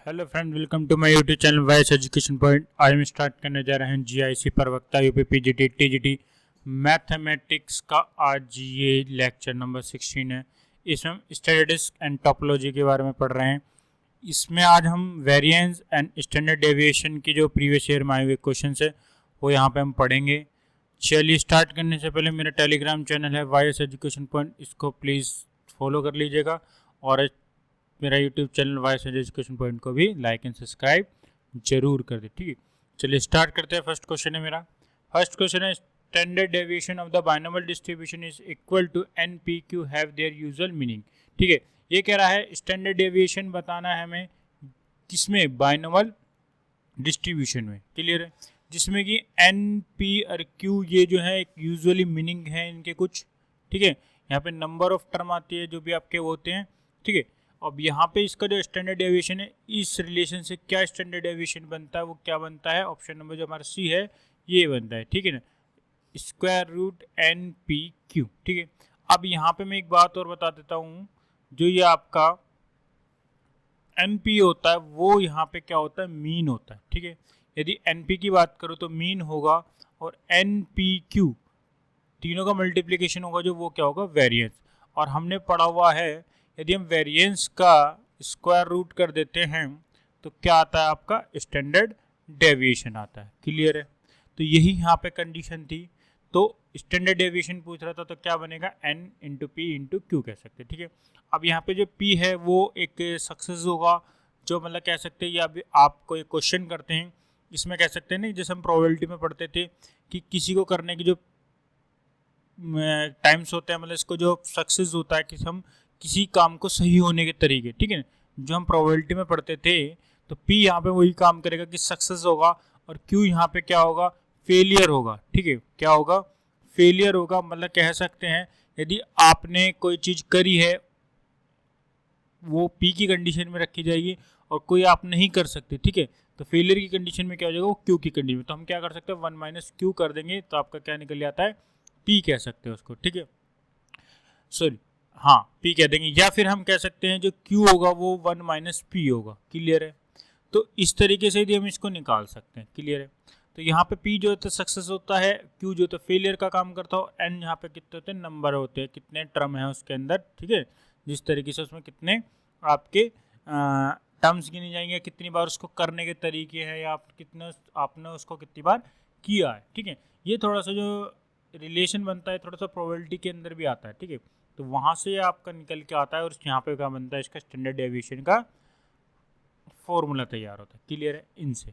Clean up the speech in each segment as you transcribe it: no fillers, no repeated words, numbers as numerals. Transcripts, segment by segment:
Hello friend, welcome to my YouTube channel Wise Education Point. आज हम start करने जा रहे हैं जीआईसी प्रवक्ता यूपी पीजीटी टीजीटी मैथमेटिक्स का। आज ये लेक्चर नंबर 16 है। इसमें हम स्टैटिस्टिक्स एंड टोपोलॉजी के बारे में पढ़ रहे हैं। इसमें आज हम वेरिएंस एंड स्टैंडर्ड डेविएशन की जो प्रीवियस ईयर में आए हुए क्वेश्चन है वो यहाँ पे हम पढ़ेंगे। चलिए, स्टार्ट करने से पहले मेरा टेलीग्राम चैनल है वाइस एजुकेशन पॉइंट, इसको प्लीज़ फॉलो कर लीजिएगा और मेरा YouTube channel Wise Education point को भी लाइक एंड सब्सक्राइब जरूर कर दे। ठीक है, चलिए स्टार्ट करते हैं। फर्स्ट क्वेश्चन है मेरा। फर्स्ट क्वेश्चन है, standard deviation of the binomial distribution is equal to N P Q have their usual meaning. ठीक है, ये कह रहा है स्टैंडर्ड डेविएशन बताना है हमें किसमें, बाइनोमियल डिस्ट्रीब्यूशन में। क्लियर है, जिसमें कि एन पी और क्यू ये जो है एक यूजुअली मीनिंग है इनके कुछ। ठीक है, यहाँ पे नंबर ऑफ टर्म आती है जो भी आपके होते हैं। ठीक है, अब यहाँ पे इसका जो स्टैंडर्ड डेविएशन है, इस रिलेशन से क्या स्टैंडर्ड डेविएशन बनता है, वो क्या बनता है, ऑप्शन नंबर जो हमारा सी है ये बनता है। ठीक है ना, square root N P Q. ठीक है, अब यहाँ पे मैं एक बात और बता देता हूँ, जो ये आपका एन पी होता है वो यहाँ पे क्या होता है, मीन होता है। ठीक है, यदि एन पी की बात करूँ तो मीन होगा, और एन पी क्यू तीनों का मल्टीप्लीकेशन होगा जो वो क्या होगा, वेरिएंस। और हमने पढ़ा हुआ है यदि हम वेरिएंस का स्क्वायर रूट कर देते हैं तो क्या आता है, आपका स्टैंडर्ड डेविएशन आता है। क्लियर है, तो यही यहाँ पे कंडीशन थी। तो स्टैंडर्ड डेविएशन पूछ रहा था तो क्या बनेगा, n into P into Q कह सकते हैं। ठीक है, अब यहाँ पे जो p है वो एक सक्सेस होगा, जो मतलब कह सकते हैं, या अभी आप कोई क्वेश्चन करते हैं इसमें कह सकते हैं ना, जैसे हम प्रोबेबिलिटी में पढ़ते थे कि किसी को करने की जो टाइम्स होते हैं, मतलब इसको जो सक्सेस होता है कि हम किसी काम को सही होने के तरीके। ठीक है, जो हम प्रोबेबिलिटी में पढ़ते थे, तो P यहाँ पे वही काम करेगा कि सक्सेस होगा, और Q यहाँ पे क्या होगा, फेलियर होगा। ठीक है, क्या होगा, फेलियर होगा। मतलब कह सकते हैं यदि आपने कोई चीज़ करी है वो P की कंडीशन में रखी जाएगी, और कोई आप नहीं कर सकते। ठीक है, तो फेलियर की कंडीशन में क्या हो जाएगा, वो Q की कंडीशन में। तो हम क्या कर सकते हैं, 1 माइनस क्यू कर देंगे, तो आपका क्या निकल जाता है, P कह सकते हैं उसको। ठीक है, सॉरी, हाँ P कह देंगे, या फिर हम कह सकते हैं जो Q होगा वो 1 माइनस पी होगा। क्लियर है, तो इस तरीके से यदि हम इसको निकाल सकते हैं। क्लियर है, तो यहाँ पे P जो होता है सक्सेस होता है, Q जो होता है फेलियर का काम करता हो, N यहाँ पे कितने होते हैं, नंबर होते हैं, कितने टर्म है उसके अंदर। ठीक है, जिस तरीके से उसमें कितने आपके टर्म्स गिने जाएंगे, कितनी बार उसको करने के तरीके हैं, या आप कितने आपने उसको कितनी बार किया है। ठीक है, ये थोड़ा सा जो रिलेशन बनता है थोड़ा सा प्रोबेबिलिटी के अंदर भी आता है। ठीक है, तो वहाँ से आपका निकल के आता है, और यहाँ पे क्या बनता है, इसका स्टैंडर्ड डेविएशन का फॉर्मूला तैयार होता है। क्लियर है इनसे।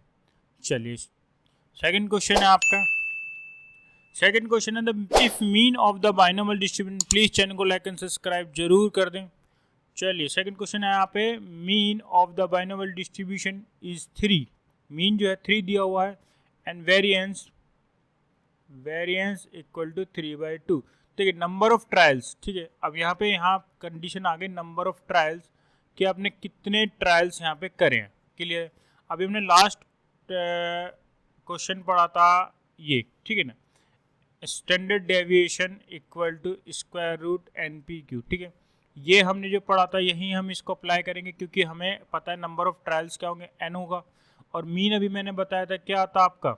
चलिए, सेकंड क्वेश्चन है आपका। सेकंड क्वेश्चन है, the if mean of the binomial distribution, please channel को लाइक एंड सब्सक्राइब जरूर कर दें। चलिए, सेकंड क्वेश्चन है यहाँ पे, mean of the binomial distribution is 3। Mean जो है 3 दिया हुआ है, एंड वेरिएंस इक्वल टू 3/2। ठीक है, नंबर ऑफ ट्रायल्स। ठीक है, अब यहाँ कंडीशन आ गई नंबर ऑफ ट्रायल्स, कि आपने कितने ट्रायल्स यहाँ पे करे हैं। क्लियर, अभी हमने लास्ट क्वेश्चन पढ़ा था ये। ठीक है ना, standard deviation equal to square root N P Q. ठीक है, ये हमने जो पढ़ा था यही हम इसको अप्लाई करेंगे, क्योंकि हमें पता है नंबर ऑफ ट्रायल्स क्या होंगे, एन होगा, और मीन अभी मैंने बताया था क्या आता आपका,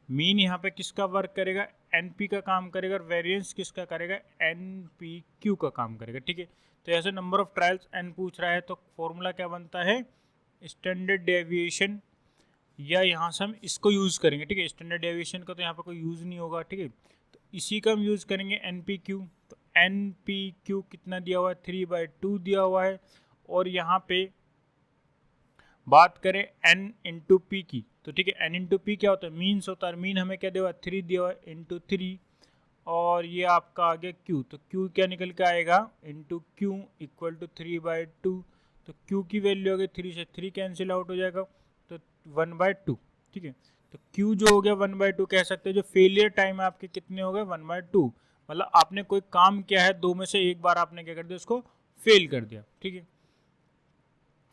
मीन यहाँ पे किसका वर्क करेगा, एनपी का काम करेगा, और वेरिएंस किसका करेगा, एनपीक्यू का काम करेगा। ठीक है, तो ऐसे नंबर ऑफ ट्रायल्स एन पूछ रहा है, तो फॉर्मूला क्या बनता है, स्टैंडर्ड डेविएशन, या यहाँ से हम इसको यूज़ करेंगे। ठीक है, स्टैंडर्ड डेविएशन का तो यहाँ पे कोई यूज़ नहीं होगा। ठीक है, तो इसी का हम यूज़ करेंगे एनपीक्यू। तो एनपीक्यू कितना दिया हुआ है, 3/2 दिया हुआ है, और यहाँ पे बात करें n इंटू पी की, तो ठीक है, n इंटू पी क्या होता है, मीन्स होता है। मीन हमें क्या दिया हुआ है, 3 दिया हुआ है, इंटू 3, और ये आपका आ गया q, तो q क्या निकल के आएगा, इंटू q इक्वल टू 3/2। तो q की वैल्यू हो गई 3 से 3 कैंसिल आउट हो जाएगा, तो 1/2। ठीक है, तो q जो हो गया 1/2 कह सकते हैं। जो फेलियर टाइम है आपके कितने हो गए, 1/2। मतलब आपने कोई काम किया है, दो में से एक बार आपने क्या कर दिया, उसको फेल कर दिया। ठीक है,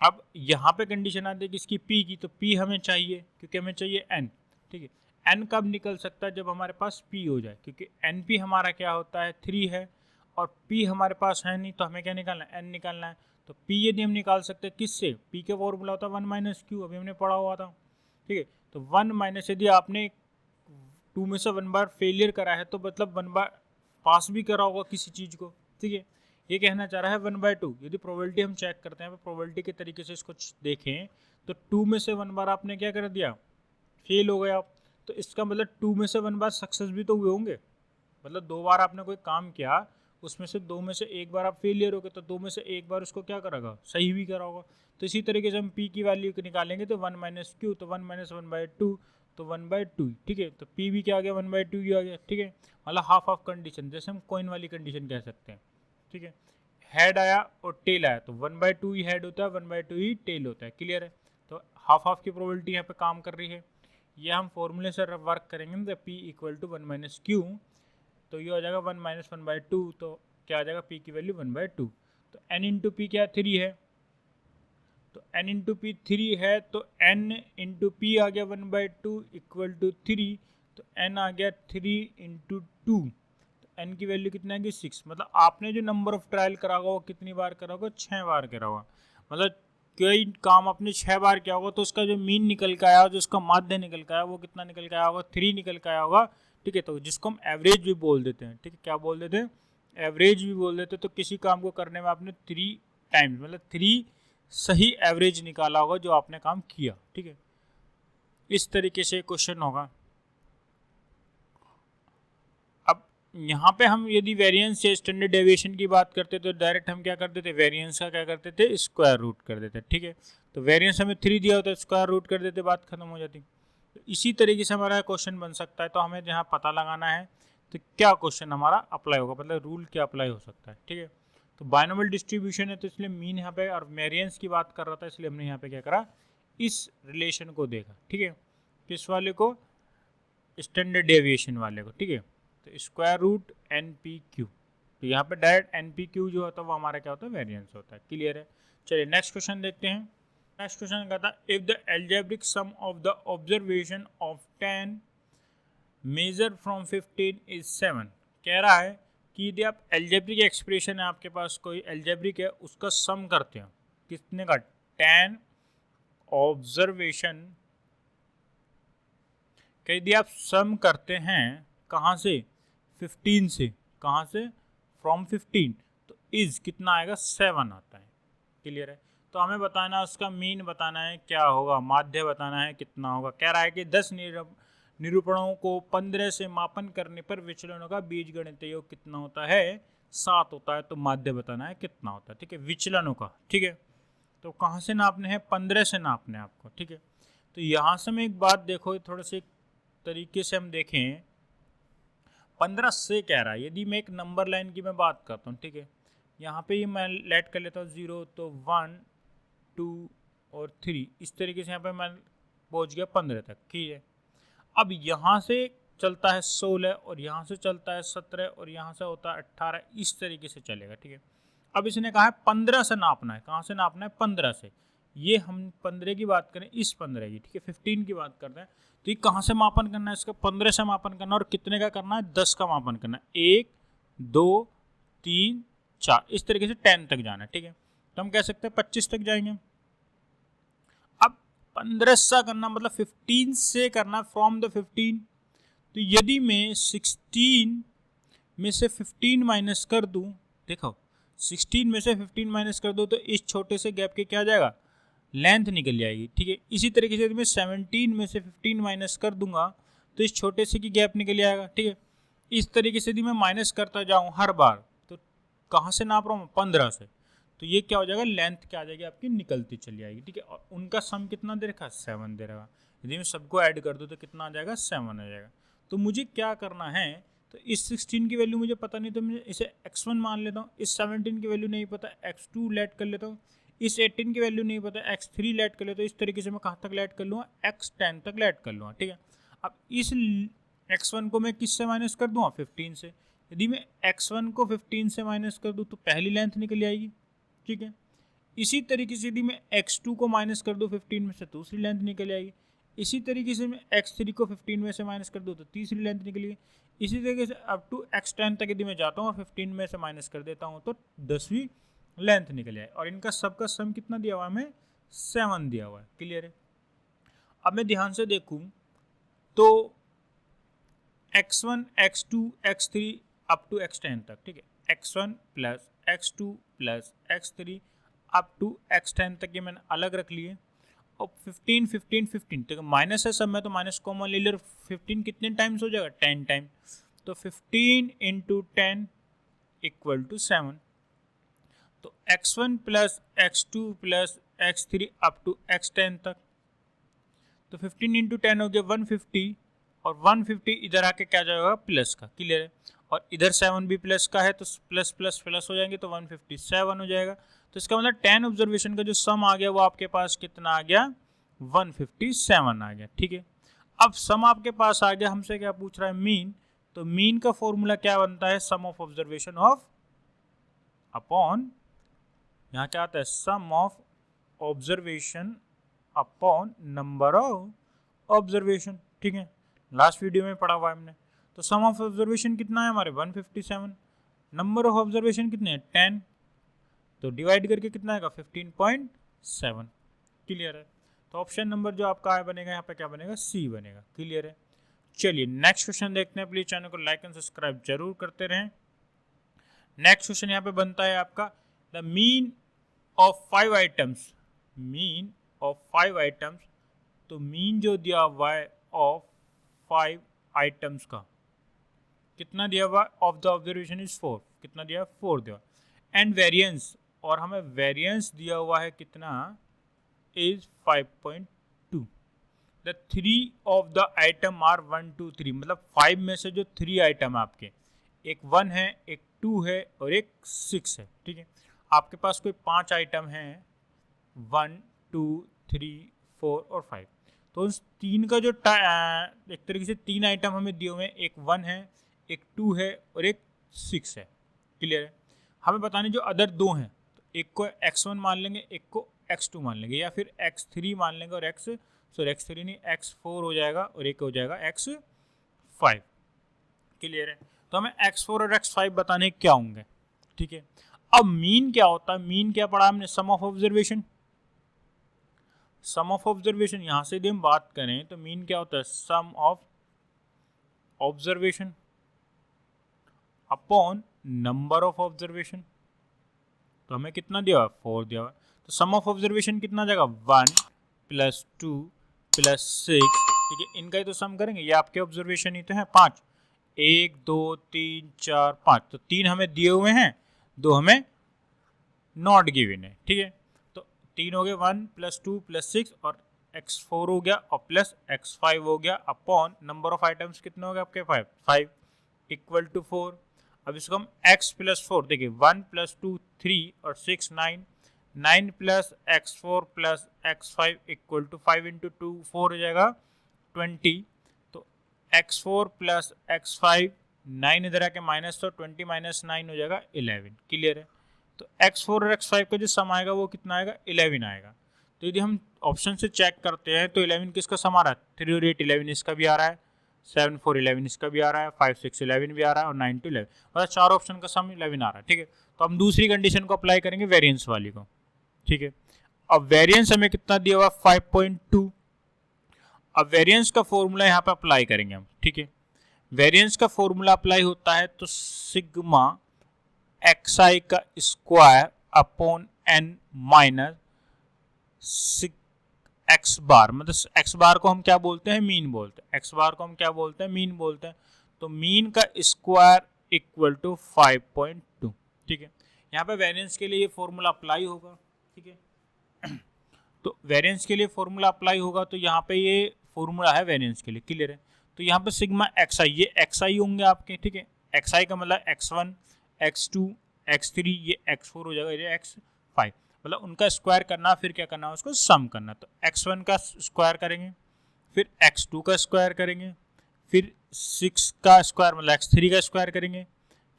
अब यहाँ पे कंडीशन आती है किसकी, P की, तो P हमें चाहिए क्योंकि हमें चाहिए N। ठीक है, N कब निकल सकता है, जब हमारे पास P हो जाए, क्योंकि NP हमारा क्या होता है, 3 है, और P हमारे पास है नहीं, तो हमें क्या निकालना है, N निकालना है। तो P यदि हम निकाल सकते हैं किससे, P का फॉर्मूला होता है 1 माइनस क्यू, अभी हमने पढ़ा हुआ था, ठीक है। तो 1 माइनस, यदि आपने 2 में से 1 बार फेलियर करा है तो मतलब 1 बार पास भी करा होगा किसी चीज़ को, ठीक है। ये कहना चाह रहा है 1/2। यदि प्रोबेबिलिटी हम चेक करते हैं, प्रोबेबिलिटी के तरीके से इसको देखें तो 2 में से 1 बार आपने क्या कर दिया, फेल हो गया, तो इसका मतलब 2 में से 1 बार सक्सेस भी तो हुए होंगे। मतलब 2 बार आपने कोई काम किया, उसमें से 2 में से 1 बार आप फेलियर हो गए, तो 2 में से 1 बार उसको क्या करेगा, सही भी करा होगा। तो इसी तरीके से हम P की वैल्यू निकालेंगे तो 1 माइनस क्यू, तो 1 माइनस 1/2, तो 1/2, ठीक है। तो P भी क्या आ गया, 1/2 ही आ गया, ठीक है। मतलब हाफ ऑफ कंडीशन, जैसे हम कॉइन वाली कंडीशन कह सकते हैं, ठीक है। हेड आया और टेल आया तो 1/2 ही हेड होता है, 1/2 ही टेल होता है, क्लियर है। तो हाफ ऑफ की प्रोबेबिलिटी यहाँ पे काम कर रही है। ये हम फॉर्मूले से वर्क करेंगे तो P equal to 1 minus Q, तो ये हो जाएगा 1 माइनस 1/2, तो क्या आ जाएगा, P की वैल्यू 1/2। तो N इंटू पी क्या 3 है, तो N इंटू पी 3 है, तो N इंटू पी आ गया 1/2 इक्वल टू 3, तो N आ गया 3 इंटू 2, तो N की वैल्यू कितना है कि 6। मतलब आपने जो नंबर ऑफ ट्रायल करा होगा वो कितनी बार करा होगा, 6 बार करा होगा। मतलब कोई काम आपने 6 बार किया होगा तो उसका जो मीन निकल के आया, जो उसका माध्य निकल के आया, वो कितना निकल के आया होगा, 3 निकल के आया होगा, ठीक है। तो जिसको हम एवरेज भी बोल देते हैं, ठीक है, क्या बोल देते हैं, एवरेज भी बोल देते हैं। तो किसी काम को करने में आपने 3 टाइम्स मतलब 3 सही एवरेज निकाला होगा जो आपने काम किया, ठीक है। इस तरीके से क्वेश्चन होगा। अब यहाँ पे हम यदि वेरिएंस या स्टैंडर्ड डेविएशन की बात करते तो डायरेक्ट हम क्या करते थे, वेरिएंस का क्या करते थे, स्क्वायर रूट कर देते, ठीक है। तो वेरिएंस हमें 3 दिया होता है, स्क्वायर रूट कर देते, बात खत्म हो जाती। तो इसी तरीके से हमारा क्वेश्चन बन सकता है। तो हमें यहाँ पता लगाना है तो क्या क्वेश्चन हमारा अप्लाई होगा, मतलब रूल क्या अप्लाई हो सकता है, ठीक है। तो बायनोमियल डिस्ट्रीब्यूशन है तो इसलिए मीन यहाँ पे और वेरिएंस की बात कर रहा था, इसलिए हमने यहाँ पे क्या करा, इस रिलेशन को देखा, ठीक है। किस वाले को, स्टैंडर्ड डेविएशन वाले को, ठीक है। तो स्क्वायर रूट NPQ, तो यहाँ पे डायरेक्ट NPQ जो होता है वो हमारा क्या होता है, वेरिएंस होता है, क्लियर है। चलिए नेक्स्ट क्वेश्चन देखते हैं। नेक्स्ट क्वेश्चन कहता है if the algebraic sum of the observation of 10 measure from 15 is 7। कह रहा है कि यदि आप एल्जेब्रिक एक्सप्रेशन है, आपके पास कोई एल्जेब्रिक है, उसका सम करते हैं, कितने का, 10 ऑब्जर्वेशन का यदि आप सम करते हैं, कहाँ से, 15 से, कहाँ से, फ्रॉम 15, तो इज कितना आएगा, 7 आता है, क्लियर है। तो हमें बताना है उसका मीन बताना है क्या होगा, माध्य बताना है कितना होगा। कह रहा है कि 10 निरूपणों को 15 से मापन करने पर विचलनों का बीजगणित योग कितना होता है, 7 होता है। तो माध्य बताना है कितना होता है, ठीक है, विचलनों का, ठीक है। तो कहाँ से नापने हैं, 15 से नापने हैं आपको, ठीक है। तो यहाँ से मैं एक बात देखो, थोड़े से तरीके से हम देखें, 15 से कह रहा है, यदि मैं एक नंबर लाइन की मैं बात करता हूँ, ठीक है, यहाँ पे ये मैं लेट कर लेता हूँ 0, तो 1, 2 और 3, इस तरीके से यहाँ पे मैं पहुँच गया 15 तक, ठीक है। अब यहाँ से चलता है 16 और यहाँ से चलता है 17 और यहाँ से होता है 18, इस तरीके से चलेगा, ठीक है। अब इसने कहा है 15 से नापना है, कहाँ से नापना है, 15 से। ये हम 15 की बात करें, इस 15 की, ठीक है, 15 की बात करते हैं, तो ये कहाँ से मापन करना है, इसका 15 से मापन करना, और कितने का करना है, 10 का मापन करना है, 1, 2, 3, 4, इस तरीके से 10 तक जाना है, ठीक है। तो हम कह सकते हैं 25 तक जाएंगे। अब 15 से करना मतलब 15 से करना, फ्रॉम द 15। तो यदि मैं 16 में से 15 माइनस कर दूं, देखो 16 में से 15 माइनस कर दूं तो इस छोटे से गैप के क्या आ जाएगा, लेंथ निकल जाएगी, ठीक है। इसी तरीके से यदि मैं 17 में से 15 माइनस कर दूंगा तो इस छोटे से की गैप निकल जाएगा, ठीक है। इस तरीके से यदि मैं माइनस करता जाऊं हर बार, तो कहाँ से नाप रहा हूँ, 15 से, तो ये क्या हो जाएगा, लेंथ क्या आ जाएगी आपकी, निकलती चली जाएगी, ठीक है। और उनका सम कितना दे रखा है, 7 दे रहा है। यदि मैं सबको ऐड कर दूँ तो कितना आ जाएगा, 7 आ जाएगा। तो मुझे क्या करना है, तो इस 16 की वैल्यू मुझे पता नहीं, तो मैं इसे x1 मान लेता हूँ, इस 17 की वैल्यू नहीं पता, x2 लेट कर लेता हूँ, इस 18 की वैल्यू नहीं पता, x3 लेट कर लेता हूँ। इस तरीके से मैं कहाँ तक लेट कर लूँगा, x10 तक लेट कर लूँगा, ठीक है। अब इस x1 को मैं किससे माइनस कर दूँगा, 15 से। यदि मैं x1 को 15 से माइनस कर दूँ तो पहली लेंथ निकल जाएगी, ठीक है। इसी तरीके से यदि मैं x2 को माइनस कर दूँ 15 में से, दूसरी लेंथ निकल जाएगी। इसी तरीके से मैं x3 को 15 में से माइनस कर दूँ तो तीसरी लेंथ निकलेगी। इसी तरीके से अप टू x10 तक यदि मैं जाता हूँ और 15 में से माइनस कर देता हूँ तो 10वीं लेंथ निकल आए, और इनका सबका सम कितना दिया हुआ है हमें 7 दिया हुआ है। क्लियर है। अब मैं ध्यान से देखूं तो x1 x2 x3 up to x10 तक, ठीक है, x1 plus x2 plus x3 up to x10 तक ये मैंने अलग रख लिए। और 15 15 15 तो माइनस है सब में, तो माइनस कॉमन ले लिया। 15 कितने टाइम्स हो जाएगा 10 टाइम, तो 15 इंटू 10 इक्वल टू 7। तो x1 plus x2 plus x3 up to x10 तक, तो 15 इंटू 10 हो गया 150, और 150 इधर आके क्या जाएगा प्लस का। क्लियर है। और इधर 7 भी प्लस का है, तो प्लस प्लस प्लस हो जाएंगे, तो 157 हो जाएगा। तो इसका मतलब 10 ऑब्जर्वेशन का जो सम आ गया वो आपके पास कितना आ गया 157 आ गया। ठीक है। अब सम आपके पास आ गया, हमसे क्या पूछ रहा है मीन, तो मीन का फॉर्मूला क्या बनता है sum of observation of upon, यहाँ क्या आता है sum of observation upon number of observation. ठीक है, लास्ट वीडियो में पढ़ा हुआ है हमने। तो सम ऑफ ऑब्जर्वेशन कितना है हमारे 157, नंबर ऑफ ऑब्जर्वेशन कितने हैं 10, तो डिवाइड करके कितना आएगा 15.7। क्लियर है। तो ऑप्शन नंबर जो आपका बनेगा यहाँ पे क्या बनेगा सी बनेगा। क्लियर है। चलिए नेक्स्ट क्वेश्चन देखते हैं। प्लीज चैनल को लाइक एंड सब्सक्राइब जरूर करते रहें। नेक्स्ट क्वेश्चन यहाँ पे बनता है आपका the mean of 5 items, mean of 5 items, तो मीन जो दिया हुआ है ऑफ 5 आइटम्स का कितना दिया हुआ ऑफ द ऑब्जर्वेशन इज 4, कितना दिया 4 दिया, एंड वेरिएंस, और हमें वेरिएंस दिया हुआ है कितना is 5.2। The 3 of the item are 1 2 3, मतलब 5 में से जो 3 आइटम है आपके, एक 1 है, एक 2 है और एक 6 है। ठीक है, आपके पास कोई 5 आइटम हैं 1 2 3 4 और 5, तो उस 3 का जो एक तरीके से 3 आइटम हमें दिए हुए हैं, एक 1 है, एक 2 है और एक 6 है। क्लियर है। हमें बताने जो अदर 2 हैं, तो एक को x1 मान लेंगे, एक को x2 मान लेंगे, या फिर x3 मान लेंगे और x3 नहीं x4 हो जाएगा और एक हो जाएगा x5। क्लियर है। तो हमें x4 और x5 बताने क्या होंगे। ठीक है। अब मीन क्या होता है, मीन क्या पढ़ा हमने sum of observation, sum of observation यहां से यदि हम बात करें तो मीन क्या होता है sum of observation upon number of observation. तो हमें कितना दिया हुआ 4 दिया हुआ, तो सम ऑफ ऑब्जर्वेशन कितना जाएगा 1 प्लस 2 प्लस 6। ठीक है, इनका ही तो सम करेंगे, ये आपके ऑब्जर्वेशन ही तो है 5, 1 2 3 4 5, तो 3 हमें दिए हुए हैं, 2 हमें नॉट गिवन है। ठीक है, तो 3 हो गए 1 प्लस 2 प्लस 6 और x4 हो गया और प्लस x5 हो गया अपॉन नंबर ऑफ आइटम्स कितने हो गए आपके 5 इक्वल टू 4। अब इसको हम x प्लस 4, देखिए 1 प्लस 2 3 और 6 9, 9 plus x4 plus x5 equal to 5 into 2 4 हो जाएगा 20, तो x4 प्लस x5 9 इधर आके माइनस, तो 20 माइनस 9 हो जाएगा 11। क्लियर है। तो x4 और x5 का जो सम आएगा वो कितना आएगा 11 आएगा। तो यदि हम ऑप्शन से चेक करते हैं तो 11 किसका सम आ रहा है 3 और 8 11 इसका भी आ रहा है, 7 4 11 इसका भी आ रहा है, 5 6 11 भी आ रहा है और 9 2 11, मतलब 4 ऑप्शन का सम 11 आ रहा है। ठीक है, तो हम दूसरी कंडीशन को अप्लाई करेंगे वेरिएंस वाली को। ठीक है, अब वेरिएंस हमें कितना दिया हुआ 5.2। अब वेरिएंस का फॉर्मूला यहाँ पे अप्लाई करेंगे हम। ठीक है, वेरिएंस का फॉर्मूला अप्लाई होता है तो सिग्मा xi का square upon n minus x बार, मतलब x बार को हम क्या बोलते हैं मीन बोलते हैं, x बार को हम क्या बोलते हैं मीन बोलते हैं। तो मीन का स्क्वायर इक्वल टू 5.2। ठीक है, यहाँ पे वेरिएंस के लिए ये फॉर्मूला अप्लाई होगा। ठीक है, तो वेरिएंस के लिए फॉर्मूला अप्लाई होगा, तो यहाँ पे ये फॉर्मूला है वेरिएंस के लिए। क्लियर है। तो यहाँ पे सिग्मा xi, ये xi होंगे आपके। ठीक है, xi का मतलब x1 x2 x3, ये x4 हो जाएगा, ये x5, मतलब उनका स्क्वायर करना, फिर क्या करना है उसको सम करना। तो x1 का स्क्वायर करेंगे, फिर x2 का स्क्वायर करेंगे, फिर 6 का स्क्वायर मतलब x3 का स्क्वायर करेंगे,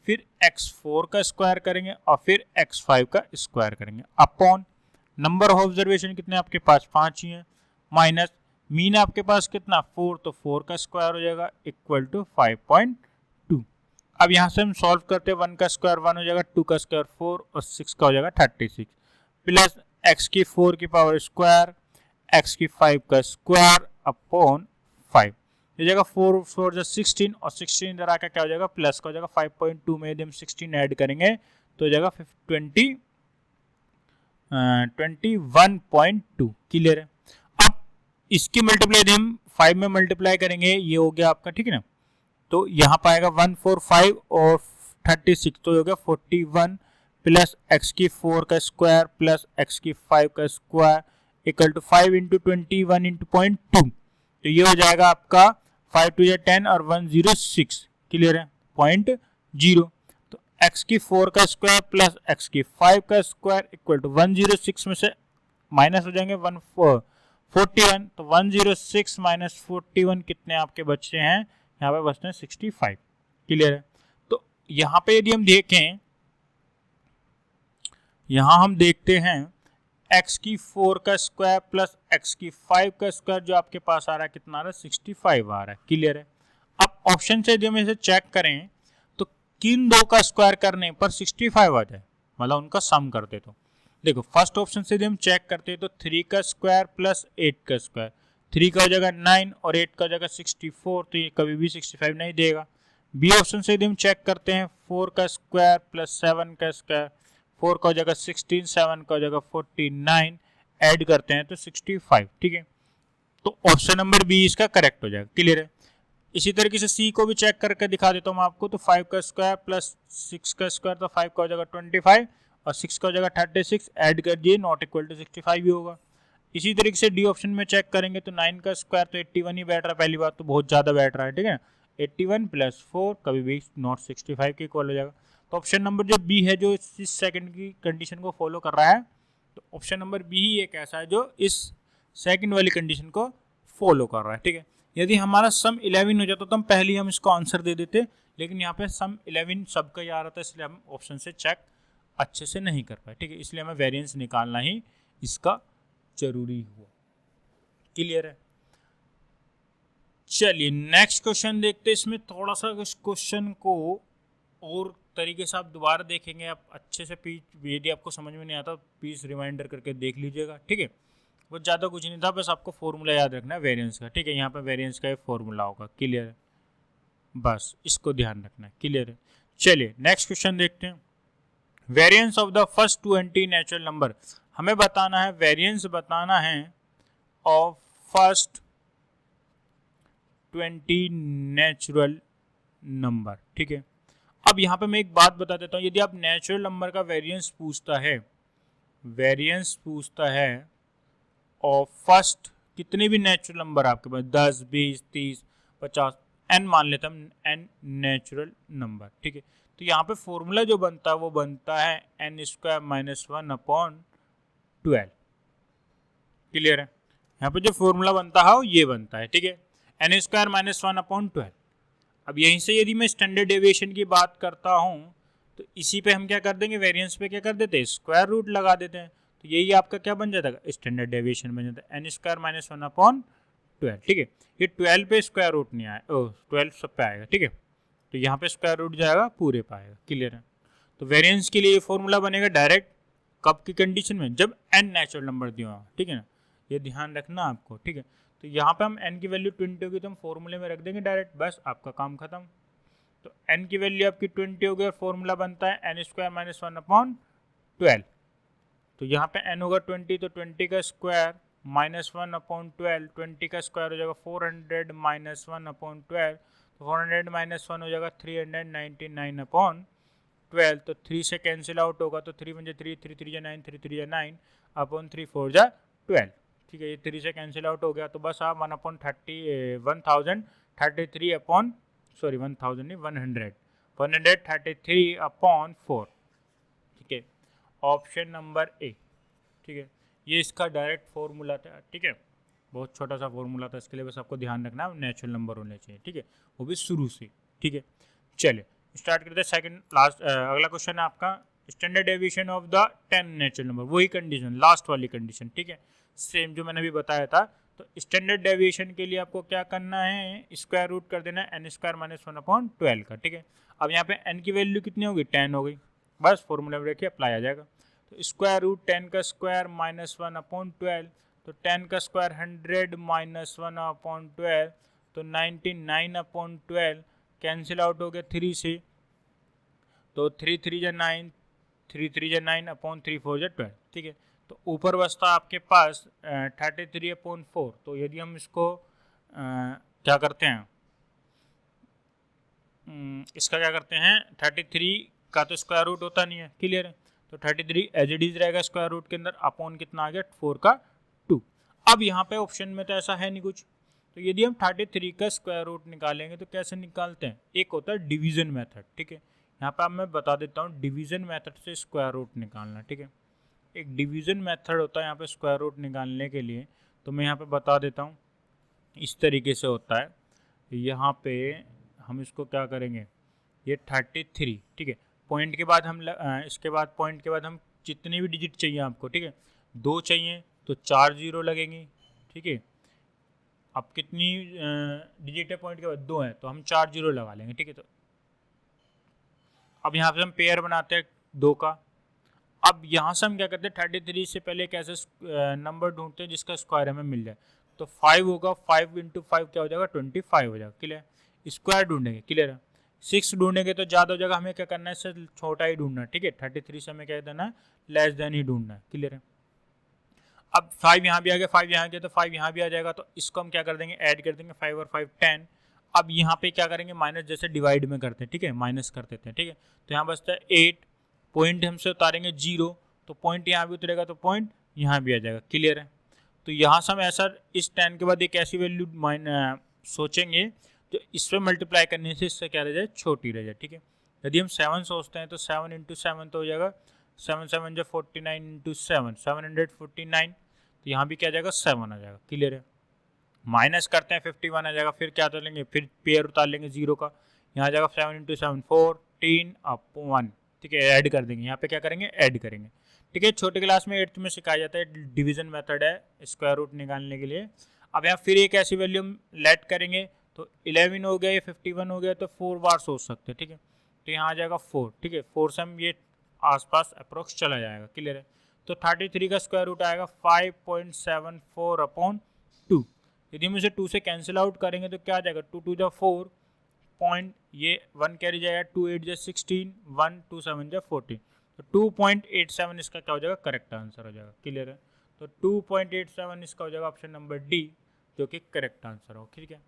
फिर x4 का स्क्वायर करेंगे और फिर x5 का स्क्वायर करेंगे अपॉन नंबर ऑफ ऑब्जर्वेशन कितने आपके पास 5 ही हैं, माइनस मीन आपके पास कितना 4, तो 4 का स्क्वायर हो जाएगा इक्वल टू 5.2। अब यहाँ से हम सॉल्व करते हैं, 1 का स्क्वायर 1 हो जाएगा, 2 का स्क्वायर 4 और 6 का हो जाएगा 36 प्लस x की 4 की पावर स्क्वायर x की 5 का स्क्वायर अपॉन 5 हो जाएगा। 4 4 जो 16 और 16 इधर आकर क्या हो जाएगा प्लस का हो जाएगा 5.2 में यदि हम 16 ऐड करेंगे तो हो जाएगा 21.2 क्लियर है। अब इसकी मल्टीप्लाई यदि हम 5 में मल्टीप्लाई करेंगे ये हो गया आपका, ठीक है ना, तो यहाँ पाएगा 145 और 36 तो हो गया 41 प्लस एक्स की 4 का स्क्वायर प्लस एक्स की 5 का square equal to 5 into 21 into 0.2 तो ये हो जाएगा आपका 5 टू 10 और 106 क्लियर है 0.0। तो x की 4 का स्क्वायर प्लस x की 5 का स्क्वायर इक्वल टू 106 में से माइनस हो जाएंगे 41 तो 106 माइनस 41 कितने आपके बच्चे हैं, यहाँ पे बचते हैं 65 क्लियर है। तो यहाँ पे यदि हम देखें, यहाँ हम देखते हैं x की 4 का स्क्वायर प्लस x की 5 का स्क्वायर जो आपके पास आ रहा है कितना आ रहा है 65 आ रहा है क्लियर है। अब ऑप्शन से यदि हम इसे चेक करें तो किन दो का स्क्वायर करने पर 65 आ जाए, मतलब उनका सम करते तो देखो फर्स्ट ऑप्शन से यदि हम चेक करते हैं तो 3 का स्क्वायर प्लस 8 का स्क्वायर, 3 का हो जाएगा 9 और 8 का हो जाएगा 64 तो ये कभी भी 65 नहीं देगा। बी ऑप्शन से यदि हम चेक करते हैं 4 का स्क्वायर प्लस 7 का स्क्वायर, 4 का हो जाएगा 16, 7 का हो जाएगा 49 ऐड करते हैं तो 65 ठीक है। तो ऑप्शन नंबर बी इसका करेक्ट हो जाएगा क्लियर है। इसी तरीके से सी को भी चेक करके दिखा देता हूँ आपको, तो 5 का स्क्वायर प्लस 6 का स्क्वायर तो 5 का हो जाएगा 25 और 6 का हो जाएगा 36 ऐड कर दिए नॉट इक्वल टू 65 ही होगा। इसी तरीके से डी ऑप्शन में चेक करेंगे तो 9 का स्क्वायर तो 81 ही बैठ रहा है, पहली बात तो बहुत ज्यादा बैठ रहा है ठीक है, 81 प्लस 4 कभी भी नॉट 65 के इक्वल हो जाएगा। तो ऑप्शन नंबर जो बी है जो इस सेकंड की कंडीशन को फॉलो कर रहा है, तो ऑप्शन नंबर बी ही एक ऐसा है जो इस सेकंड वाली कंडीशन को फॉलो कर रहा है ठीक है। यदि हमारा सम 11 हो जाता तो हम पहले ही हम इसको आंसर दे देते, लेकिन यहाँ पे सम 11 सबका ही आ रहा था इसलिए हम ऑप्शन से चेक अच्छे से नहीं कर पाए ठीक है, इसलिए हमें वेरिएंस निकालना ही इसका जरूरी हुआ क्लियर है। चलिए नेक्स्ट क्वेश्चन देखते हैं। इसमें थोड़ा सा इस क्वेश्चन को और तरीके से आप दोबारा देखेंगे, आप अच्छे से यदि आपको समझ में नहीं आता प्लीज रिमाइंडर करके देख लीजिएगा ठीक है। वो ज़्यादा कुछ नहीं था, बस आपको फॉर्मूला याद रखना है वेरिएंस का ठीक है, यहाँ पे वेरिएंस का एक फॉर्मूला होगा क्लियर है, बस इसको ध्यान रखना है क्लियर है। चलिए नेक्स्ट क्वेश्चन देखते हैं। Variance of the first 20 natural number, हमें बताना है वेरिएंस बताना है ऑफ फर्स्ट 20 नेचुरल नंबर ठीक है। अब यहाँ पे मैं एक बात बता देता हूँ, यदि आप नेचुरल नंबर का वेरिएंस पूछता है और फर्स्ट कितने भी नेचुरल नंबर आपके पास 10, 20, 30, 50 n मान लेते हम n नेचुरल नंबर ठीक है, तो यहाँ पे फॉर्मूला जो बनता है वो बनता है n square minus 1 upon 12 clear है। यहाँ पे जो फॉर्मूला बनता है वो ये बनता है ठीक है, n स्क्वायर माइनस 1 अपॉन 12। अब यहीं से यदि मैं स्टैंडर्ड डेविएशन की बात करता हूँ तो इसी पे हम क्या कर देंगे, वेरिएंस पे क्या कर देते हैं स्क्वायर रूट लगा देते हैं, तो यही आपका क्या बन जाता है स्टैंडर्ड डेविएशन बन जाता है n स्क्वायर माइनस 1 अपॉन 12 ठीक है। ये 12 पे स्क्वायर रूट नहीं आया, 12 सब पे आएगा ठीक है, तो यहाँ पे स्क्वायर रूट जाएगा पूरे पे आएगा क्लियर है। तो वेरिएंस के लिए ये फॉर्मूला बनेगा डायरेक्ट कब की कंडीशन में, जब n नेचुरल नंबर दिया हुआ ठीक है ना, ये ध्यान रखना आपको ठीक है। तो यहाँ पे हम n की वैल्यू 20 होगी तो हम फॉर्मूले में रख देंगे डायरेक्ट, बस आपका काम खत्म। तो n की वैल्यू आपकी 20 हो गई और फॉर्मूला बनता है n स्क्वायर माइनस 1 अपॉन 12। तो यहाँ पे n होगा 20 तो 20 का स्क्वायर माइनस 1 अपॉन 12, 20 का स्क्वायर हो जाएगा 400 माइनस 1 अपॉन 12, तो 400 माइनस 1 हो जाएगा 399 अपॉन 12, तो 3 से कैंसिल आउट होगा तो 3 × 3, 3 3 9, 3 3 9 अपॉन 3 4 12 ठीक है, ये 3 से कैंसिल आउट हो गया तो बस आप 1033 अपॉन 133 अपॉन 4 ठीक है, ऑप्शन नंबर ए ठीक है। ये इसका डायरेक्ट फॉर्मूला था ठीक है, बहुत छोटा सा फॉर्मूला था, इसके लिए बस आपको ध्यान रखना है नेचुरल नंबर होने चाहिए ठीक है, वो भी शुरू से ठीक है। चलिए स्टार्ट करते हैं सेकंड लास्ट अगला क्वेश्चन है आपका standard deviation of the 10 natural number, वही कंडीशन लास्ट वाली कंडीशन ठीक है, सेम जो मैंने अभी बताया था। तो स्टैंडर्ड डेविएशन के लिए आपको क्या करना है, स्क्वायर रूट कर देना है n स्क्वायर माइनस 1 अपॉन 12 का ठीक है। अब यहाँ पे n की वैल्यू कितनी होगी 10 हो गई, बस फॉर्मूला में रखिए अप्लाई आ जाएगा। तो स्क्वायर रूट 10 का स्क्वायर माइनस 1/12, तो 10 का स्क्वायर 100 माइनस 1/12, तो 99/12 कैंसिल आउट हो गया 3 से, तो 3 3 जा 9, 3 3 जा 9/3 4 जा 12, ठीक है। तो ऊपर बचता आपके पास 33/4। तो यदि हम इसको क्या करते हैं, इसका क्या करते हैं, 33 का तो स्क्वायर रूट होता नहीं है, क्लियर है। तो 33 एज इट इज रहेगा स्क्वायर रूट के अंदर, अपॉन कितना आ गया 4 का 2। अब यहाँ पे ऑप्शन में तो ऐसा है नहीं कुछ, तो यदि हम 33 का स्क्वायर रूट निकालेंगे तो कैसे निकालते हैं, एक होता है डिवीजन मेथड, ठीक है। यहाँ पे अब मैं बता देता हूँ डिवीजन मेथड से स्क्वायर रूट निकालना, ठीक है। एक डिवीजन मेथड होता है यहाँ पे स्क्वायर रूट निकालने के लिए, तो मैं यहाँ पे बता देता हूँ, इस तरीके से होता है। यहाँ पे हम इसको क्या करेंगे, ये 33, ठीक है। पॉइंट के बाद हम इसके बाद पॉइंट के बाद हम जितनी भी डिजिट चाहिए आपको, ठीक है, 2 चाहिए तो 4 0 लगेंगी, ठीक है। अब कितनी डिजिट है पॉइंट के बाद 2 है, तो हम 4 0 लगा लेंगे, ठीक है। तो अब यहाँ पे हम पेयर बनाते हैं 2 का। अब यहाँ से हम क्या करते हैं, 33 से पहले एक ऐसे नंबर ढूंढते हैं जिसका स्क्वायर हमें मिल जाए। तो 5 होगा, 5 × 5 क्या हो जाएगा 25 हो जाएगा, क्लियर। स्क्वायर ढूंढेंगे, क्लियर है। 6 ढूंढेंगे तो ज़्यादा हो जाएगा, हमें क्या करना है, इससे छोटा ही ढूंढना है, ठीक है। 33 से हमें क्या देना है, लेस देन ही ढूंढना है, क्लियर है। अब 5 यहाँ भी आ गया, 5 यहाँ गया, तो 5 यहाँ भी आ जाएगा, तो इसको हम क्या कर देंगे, ऐड कर देंगे, 5 और 5 10। अब यहाँ पे क्या करेंगे, माइनस जैसे डिवाइड में करते हैं, ठीक है, माइनस कर देते हैं, ठीक है। तो यहाँ बचता है 8, पॉइंट हमसे उतारेंगे 0, तो पॉइंट यहाँ भी उतरेगा तो पॉइंट यहाँ भी आ जाएगा, क्लियर है। तो यहाँ से हम ऐसा इस 10 के बाद एक ऐसी वैल्यू सोचेंगे जो इस पर मल्टीप्लाई करने से इससे क्या रह जाए, छोटी रह जाए, ठीक है। यदि हम 7 सोचते हैं तो 7 × 7 तो हो जाएगा 7 7 जो 49 × 7 749, तो यहाँ भी क्या आ जाएगा 7 आ जाएगा, क्लियर है। माइनस करते हैं 51 आ जाएगा, फिर क्या उतार लेंगे, फिर पेयर उतार लेंगे 0 का, यहाँ आ जाएगा 7 × 7 14/1, ठीक है। ऐड कर देंगे, यहाँ पे क्या करेंगे, ऐड करेंगे, ठीक है। छोटे क्लास में 8th में सिखाया जाता है, डिवीजन मेथड है स्क्वायर रूट निकालने के लिए। अब यहाँ फिर एक ऐसी वैल्यू लेट करेंगे, तो 11 हो गया, ये 51 हो गया, तो 4 बार सोच सकते हैं, ठीक है। तो यहाँ आ जाएगा 4, ठीक है। 4 से हम ये आसपास अप्रोक्स चला जाएगा, क्लियर है। तो 33 का स्क्वायर रूट आएगा 5.74/2। यदि हम इसे 2 से कैंसिल आउट करेंगे तो क्या आ जाएगा, 2 2 जा 4 पॉइंट, ये 1 कैरी जाएगा, 2 8 जा 16, 1 2 7 जा 14, तो 2.87 इसका क्या हो जाएगा, करेक्ट आंसर हो जाएगा, क्लियर है। तो 2.87 इसका हो जाएगा ऑप्शन नंबर डी, जो कि करेक्ट आंसर हो, ठीक है।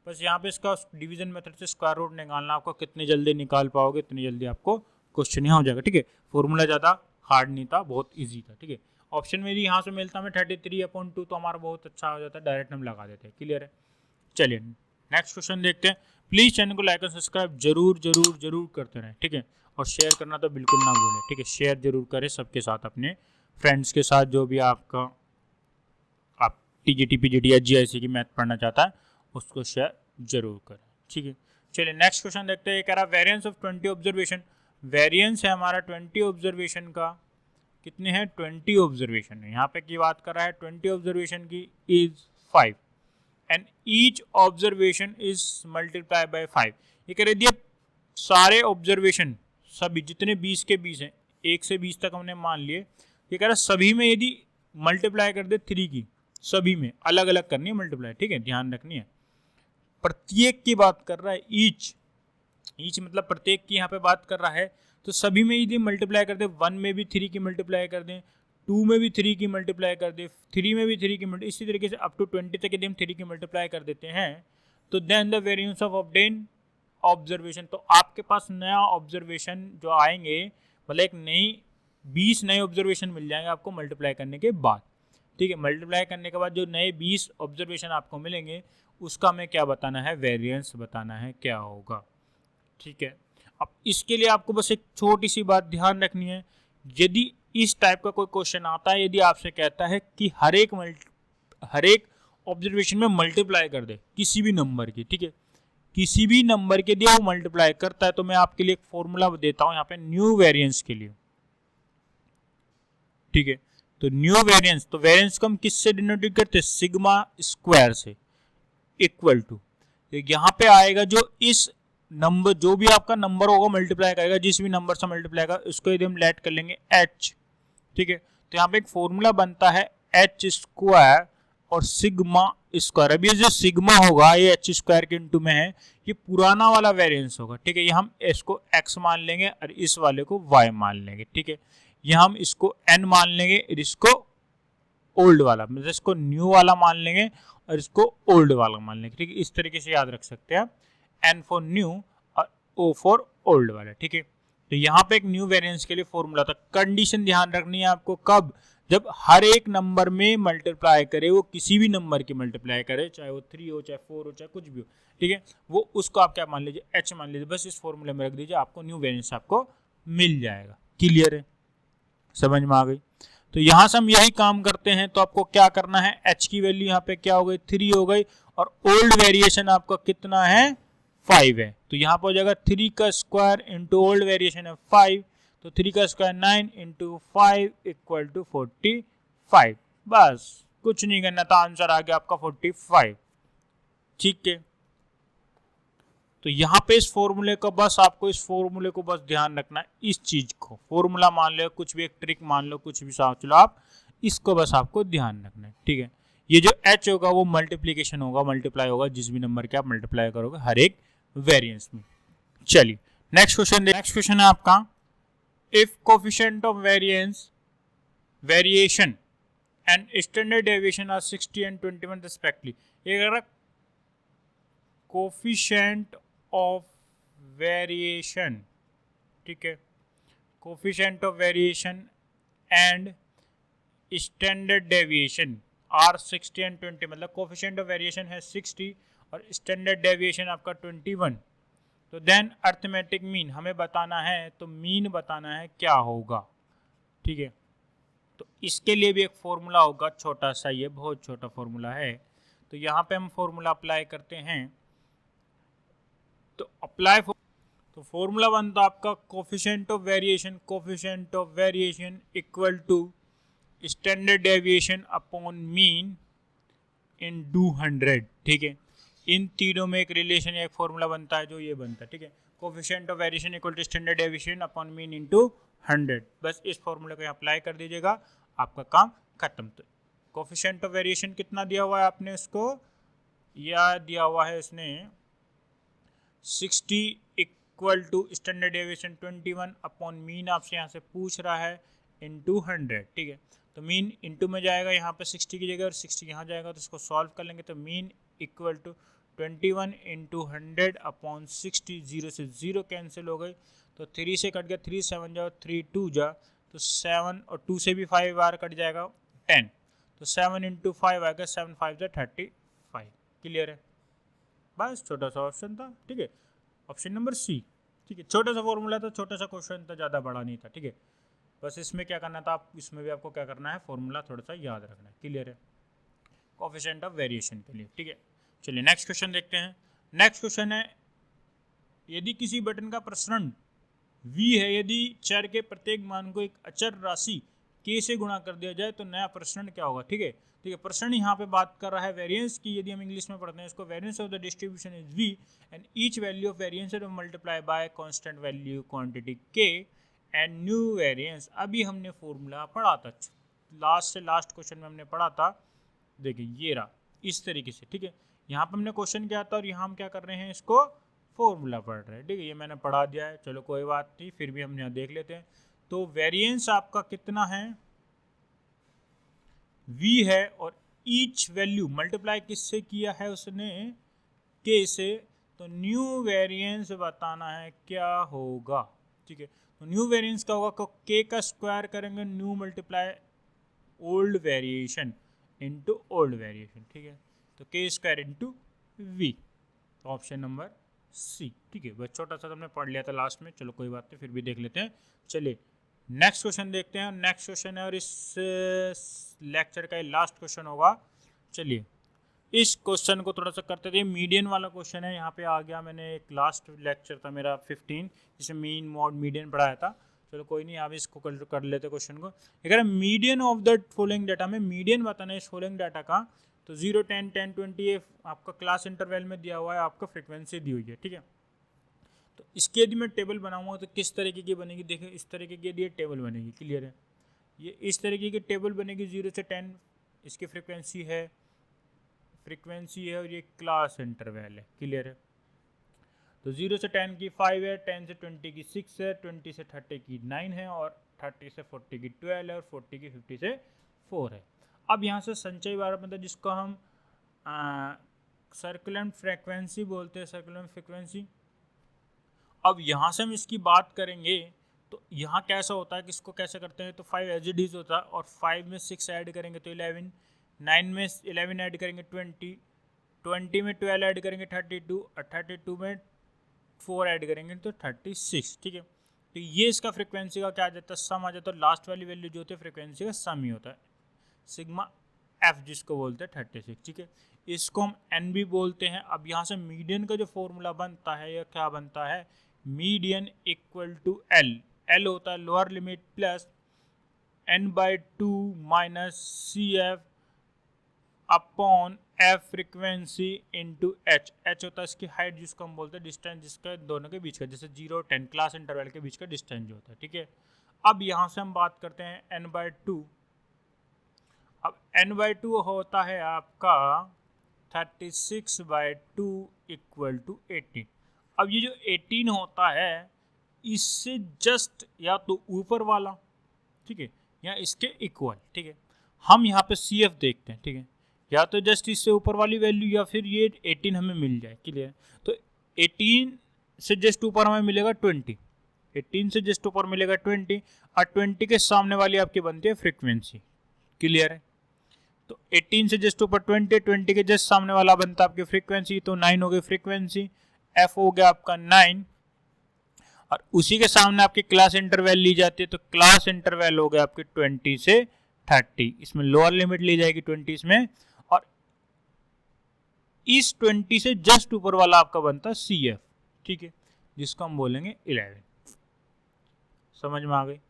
बस यहाँ पे इसका डिवीजन मेथड से स्क्वायर रूट निकालना, आपको कितनी जल्दी निकाल पाओगे उतनी जल्दी आपको क्वेश्चन यहाँ हो जाएगा, ठीक है। फॉर्मूला ज़्यादा हार्ड नहीं था, बहुत ईजी था, ठीक है। ऑप्शन में यदि यहाँ से मिलता हमें 33/2 तो हमारा बहुत अच्छा हो जाता है, डायरेक्ट हम लगा देते हैं, क्लियर है। चलिए नेक्स्ट क्वेश्चन देखते हैं। प्लीज़ चैनल को लाइक और सब्सक्राइब जरूर जरूर जरूर करते रहें, ठीक है। और शेयर करना तो बिल्कुल ना भूलें, ठीक है। शेयर जरूर करें सबके साथ, अपने फ्रेंड्स के साथ, जो भी आप TGT PGT या GIC की मैथ पढ़ना चाहता है उसको शेयर जरूर करें, ठीक है। चलिए नेक्स्ट क्वेश्चन देखते हैं। कह रहा वेरिएंस ऑफ 20 ऑब्जर्वेशन, वेरिएंस है हमारा 20 ऑब्जर्वेशन का, कितने हैं 20 ऑब्जर्वेशन है, यहाँ पे की बात कर रहा है 20 ऑब्जर्वेशन की is 5 and each observation is multiply by 5। ये कह रहे दिया सारे ऑब्जर्वेशन सभी जितने 20 के 20 हैं, 1 से 20 तक हमने मान लिए, ये कह रहा सभी में यदि मल्टीप्लाई कर दे 3 की, सभी में अलग अलग करनी है मल्टीप्लाई, ठीक है, ध्यान रखनी है। प्रत्येक की बात कर रहा है, ईच मतलब प्रत्येक की यहाँ पे बात कर रहा है, तो सभी में यदि मल्टीप्लाई कर दे, 1 में भी 3 की मल्टीप्लाई कर दें, 2 में भी 3 की मल्टीप्लाई कर दे, 3 में भी 3 की मल्टी, इसी तरीके से अप टू 20 तक यदि हम 3 की मल्टीप्लाई कर देते हैं, तो then the variance of obtain observation, तो आपके पास नया ऑब्जर्वेशन जो आएंगे, मतलब एक नई 20 नए ऑब्जर्वेशन मिल जाएंगे आपको मल्टीप्लाई करने के बाद, ठीक है। मल्टीप्लाई करने के बाद जो नए 20 ऑब्जर्वेशन आपको मिलेंगे उसका हमें क्या बताना है, वेरिएंस बताना है क्या होगा, ठीक है। अब इसके लिए आपको बस एक छोटी सी बात ध्यान रखनी है, यदि इस टाइप का कोई क्वेश्चन आता है, यदि आपसे कहता है कि हर एक ऑब्जर्वेशन में मल्टीप्लाई कर दे किसी भी नंबर की, ठीक है, किसी भी नंबर के लिए वो मल्टीप्लाई करता है, तो मैं आपके लिए एक फॉर्मूला देता हूं यहाँ पे न्यू वेरिएंस के लिए, ठीक है। तो न्यू वेरिएंस, तो वेरिएंस को हम किससे डिनोट करते हैं, सिग्मा स्क्वायर से, इक्वल टू, तो यहाँ पे आएगा जो इस नंबर जो भी आपका नंबर होगा मल्टीप्लाई करेगा, जिस भी नंबर से मल्टीप्लाई करेगा उसको यदि हम लेट कर लेंगे h, ठीक है। तो यहाँ पे एक फॉर्मूला बनता है h स्क्वायर और सिग्मा स्क्वायर। अब ये जो सिग्मा होगा ये एच स्क्वायर के इनटू में है, ये पुराना वाला वेरिएंस होगा, ठीक है। ये हम इसको x मान लेंगे और इस वाले को y मान लेंगे, ठीक है। ये हम इसको n मान लेंगे और इसको ओल्ड वाला, मतलब इसको न्यू वाला मान लेंगे और इसको ओल्ड वाला मान लेंगे, ठीक है। इस तरीके से याद रख सकते हैं आप, n फॉर न्यू और o फॉर ओल्ड वाला, ठीक है। तो यहाँ पे एक न्यू वेरिएंस के लिए फॉर्मूला था। कंडीशन ध्यान रखनी है आपको, कब? जब हर एक नंबर में मल्टीप्लाई करे, वो किसी भी नंबर की मल्टीप्लाई करे, चाहे वो 3 हो, चाहे 4 हो, चाहे कुछ भी हो, ठीक है। वो उसको आप क्या मान लीजिए, h मान लीजिए, बस इस फॉर्मूले में रख दीजिए, आपको न्यू वेरिएंस आपको मिल जाएगा। क्लियर है, समझ में आ गई? तो यहां से हम यही काम करते हैं। तो आपको क्या करना है, h की वैल्यू यहाँ पे क्या हो गई, 3 हो गई, और ओल्ड वेरिएशन आपका कितना है, 5 है। तो यहाँ पर हो जाएगा 3 का स्क्वायर इंटू ओल्ड वेरिएशन है 5, तो 3 का स्क्वायर 9 इंटू 5 इक्वल टू 45। बस कुछ नहीं करना था, आंसर आ गया आपका 45, ठीक है। तो यहाँ पे इस फॉर्मूले को बस आपको इस फॉर्मूले को बस ध्यान रखना है, इस चीज को फॉर्मूला मान लो, कुछ भी एक ट्रिक मान लो, कुछ भी सोच लो आप, इसको बस आपको ध्यान रखना है, ठीक है। ये जो h होगा वो मल्टीप्लीकेशन होगा, मल्टीप्लाई होगा जिस भी नंबर के आप मल्टीप्लाई करोगे हर एक वेरिएंस में। चलिए नेक्स्ट क्वेश्चन, नेक्स्ट क्वेश्चन है आपका, if coefficient of variation and standard deviation are 60 and 21 respectively. ये अगर कोफिशिएंट ऑफ वेरिएशन, ठीक है, coefficient of variation and standard deviation are 60 and 20, मतलब कोफिशिएंट ऑफ वेरिएशन है 60 और स्टैंडर्ड डेविएशन आपका 21, तो देन अर्थमेटिक मीन हमें बताना है, तो मीन बताना है क्या होगा, ठीक है। तो इसके लिए भी एक फॉर्मूला होगा, छोटा सा, ये बहुत छोटा फॉर्मूला है। तो यहाँ पे हम फॉर्मूला अप्लाई करते हैं, तो अप्लाई तो फॉर्मूला बनता आपका coefficient of variation equal to standard deviation upon mean in 200, ठीक है। इन तीनों में एक रिलेशन या एक फॉर्मूला बनता है जो ये बनता है, ठीक है। Coefficient of variation equal to standard deviation upon mean into 100, बस इस फॉर्मूले को अप्लाई कर दीजिएगा, आपका काम खत्म। तो कोफिशिएंट ऑफ वेरिएशन कितना दिया हुआ है आपने उसको, या दिया हुआ है उसने 60 equal to standard deviation 21 upon mean आपसे यहाँ से पूछ रहा है इनटू 100, ठीक है। तो मीन इनटू में जाएगा, यहाँ पे 60 की जगह और 60 यहाँ जाएगा, तो इसको सॉल्व कर लेंगे, तो mean equal to 21 into 100 upon 60, 0 से 0 कैंसिल हो गई, तो 3 से कट गया, 3 7 जाओ, 3 2 जा, तो 7 और 2 से भी 5 बार कट जाएगा 10, तो 7 इंटू 5 आएगा, 7 5 से 35। क्लियर है, बस छोटा सा ऑप्शन था, ठीक है, ऑप्शन नंबर सी, ठीक है। छोटा सा फॉर्मूला था, छोटा सा क्वेश्चन था, ज़्यादा बड़ा नहीं था, ठीक है। बस इसमें क्या करना था, आप इसमें भी आपको क्या करना है, फॉर्मूला थोड़ा सा याद रखना है। क्लियर है, कोफिशिएंट ऑफ वेरिएशन के लिए, ठीक है। चलिए नेक्स्ट क्वेश्चन देखते हैं। नेक्स्ट क्वेश्चन है, यदि किसी बटन का प्रसरण v है, यदि चर के प्रत्येक मान को एक अचर राशि k से गुणा कर दिया जाए तो नया प्रसरण क्या होगा, ठीक है। ठीक है, प्रसरण यहाँ पे बात कर रहा है वेरिएंस की, यदि हम इंग्लिश में पढ़ते हैं इसको, variance of the distribution is v and each value of variance multiply by constant value quantity k and new variance. अभी हमने फॉर्मूला पढ़ा था, लास्ट से लास्ट क्वेश्चन में हमने पढ़ा था, देखिए ये रहा इस तरीके से, ठीक है। यहाँ पे हमने क्वेश्चन किया था और यहाँ हम क्या कर रहे हैं, इसको फॉर्मूला पढ़ रहे हैं, ठीक है। ये मैंने पढ़ा दिया है, चलो कोई बात नहीं, फिर भी हम यहाँ देख लेते हैं। तो वेरिएंस आपका कितना है, v है, और ईच वैल्यू मल्टीप्लाई किससे किया है उसने, k से, तो न्यू वेरिएंस बताना है क्या होगा, ठीक है। तो न्यू वेरिएंस क्या होगा, तो k का स्क्वायर करेंगे, new multiply old variation into old variation, ठीक है। तो k स्क्वायर इनटू v, तो ऑप्शन नंबर सी, ठीक है। बस छोटा सा हमने पढ़ लिया था लास्ट में, चलो कोई बात नहीं, फिर भी देख लेते हैं। चलिए नेक्स्ट क्वेश्चन देखते हैं, नेक्स्ट क्वेश्चन है और इस लेक्चर का लास्ट क्वेश्चन होगा। चलिए इस क्वेश्चन को थोड़ा सा करते थे, मीडियन वाला क्वेश्चन है, यहाँ पे आ गया, मैंने एक लास्ट लेक्चर था मेरा 15 जिसमें मीन मॉड मीडियन पढ़ाया था, चलो कोई नहीं, आप इसको कर लेते क्वेश्चन को। अगर median of the following data में मीडियन बताना है इस फॉलोइंग डाटा का, तो 0 10 10 20 आपका क्लास इंटरवल में दिया हुआ है, आपका फ्रीक्वेंसी दी हुई है, ठीक है। तो इसकी यदि मैं टेबल बनाऊंगा तो किस तरीके की बनेगी, देखिए इस तरीके की यदि ये टेबल बनेगी, क्लियर है। ये इस तरीके की टेबल बनेगी 0 से 10 इसकी फ्रीक्वेंसी है और ये क्लास इंटरवल है, क्लियर है। तो 0 से 10 की 5 है, 10 से 20 की 6 है, 20 से 30 की 9 है और 30 से 40 की 12 है और 40 की 50 से 4 है। अब यहाँ से संचयी बार मतलब जिसको हम सर्कुलेंट फ्रीक्वेंसी बोलते हैं, सर्कुलेंट फ्रीक्वेंसी। अब यहाँ से हम इसकी बात करेंगे तो यहाँ कैसा होता है कि इसको कैसे करते हैं, तो 5 एज इट इज होता है और 5 में 6 ऐड करेंगे तो 11, 9 में 11 ऐड करेंगे 20, 20 में 12 ऐड करेंगे 32 और 32 में 4 ऐड करेंगे तो 36, ठीक है। तो ये इसका फ्रीक्वेंसी का क्या आ जाता है, सम आ जाता है। लास्ट वाली वैल्यू जो होती है फ्रीक्वेंसी का सम ही होता है, सिग्मा एफ जिसको बोलते हैं 36, ठीक है। इसको हम एन भी बोलते हैं। अब यहाँ से मीडियन का जो फॉर्मूला बनता है या क्या बनता है, median equal to L, L होता है lower limit plus n/2 minus C F upon F frequency into H, H होता है इसकी हाइट जिसको हम बोलते हैं डिस्टेंस जिसका दोनों के बीच का, जैसे 0 और 10 क्लास इंटरवल के बीच का डिस्टेंस जो होता है, ठीक है। अब यहाँ से हम बात करते हैं n/2। अब n/2 होता है आपका 36/2 इक्वल टू 18। अब ये जो 18 होता है इससे जस्ट या तो ऊपर वाला, ठीक है, या इसके इक्वल, ठीक है। हम यहाँ पे सी एफ देखते हैं, ठीक है, या तो जस्ट इससे ऊपर वाली वैल्यू या फिर ये 18 हमें मिल जाए, क्लियर। तो 18 से जस्ट ऊपर हमें मिलेगा 20, 18 से जस्ट ऊपर मिलेगा 20 और 20 के सामने वाली आपकी बनती है फ्रीक्वेंसी, क्लियर है। तो 18 से जस्ट ऊपर 20, 20 के जस्ट सामने वाला बनता है आपकी फ्रीक्वेंसी, तो 9 हो गई फ्रीक्वेंसी, एफ हो गया आपका 9 और उसी के सामने आपकी क्लास इंटरवल ली जाती है, तो क्लास इंटरवल हो गया आपकी 20 से 30, इसमें लोअर लिमिट ली जाएगी 20 में और इस 20 से जस्ट ऊपर वाला आपका बनता है सी एफ, ठीक है, जिसको हम बोलेंगे 11। समझ में आ गई।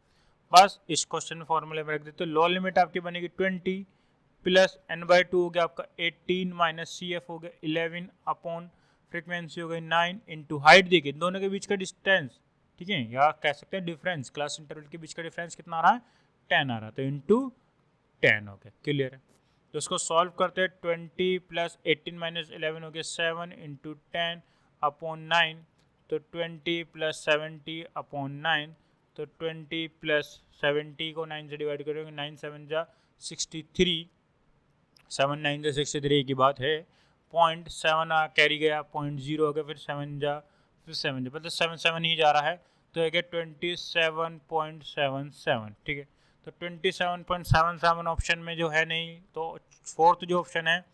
बस इस क्वेश्चन में फॉर्मूले में रख देते, तो लोअर लिमिट आपकी बनेगी 20 प्लस n/2 हो गया आपका 18 माइनस सी एफ हो गया 11 अपॉन फ्रीक्वेंसी हो गई 9 इंटू हाइट देखिए दोनों के बीच का डिस्टेंस, ठीक है, या कह सकते हैं डिफरेंस, क्लास इंटरवल के बीच का डिफरेंस कितना आ रहा है, 10 आ रहा है, तो इंटू 10 हो गया, क्लियर है। तो इसको सॉल्व करते हैं, 20 प्लस 18 माइनस 11 हो गया 7 इंटू 10 अपॉन 9, तो 20 प्लस 70 अपॉन 9, तो 20 प्लस 70 को 9 से डिवाइड करेंगे, 9 7 जा 63, 7 9 से 63 की बात है, 0.7 कैरी गया, 0.0 हो गया, फिर 7 जा फिर 7 जा, मतलब 7 ही जा रहा है, तो है 27.77, ठीक है। तो 27.77 ऑप्शन में जो है नहीं, तो फोर्थ जो ऑप्शन है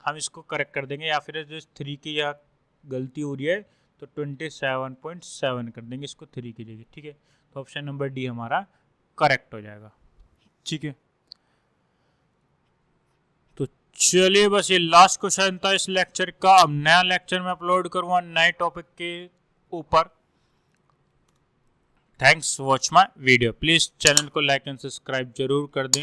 हम इसको करेक्ट कर देंगे, या फिर जो 3 की या गलती हो रही है तो 27.7 कर देंगे इसको 3 की जगह, ठीक है। तो ऑप्शन नंबर डी हमारा करेक्ट हो जाएगा, ठीक है। तो चलिए बस ये लास्ट क्वेश्चन था इस लेक्चर का। अब नया लेक्चर में अपलोड करूँगा नए टॉपिक के ऊपर। Thanks watch my video, please channel को लाइक एंड सब्सक्राइब जरूर कर दें।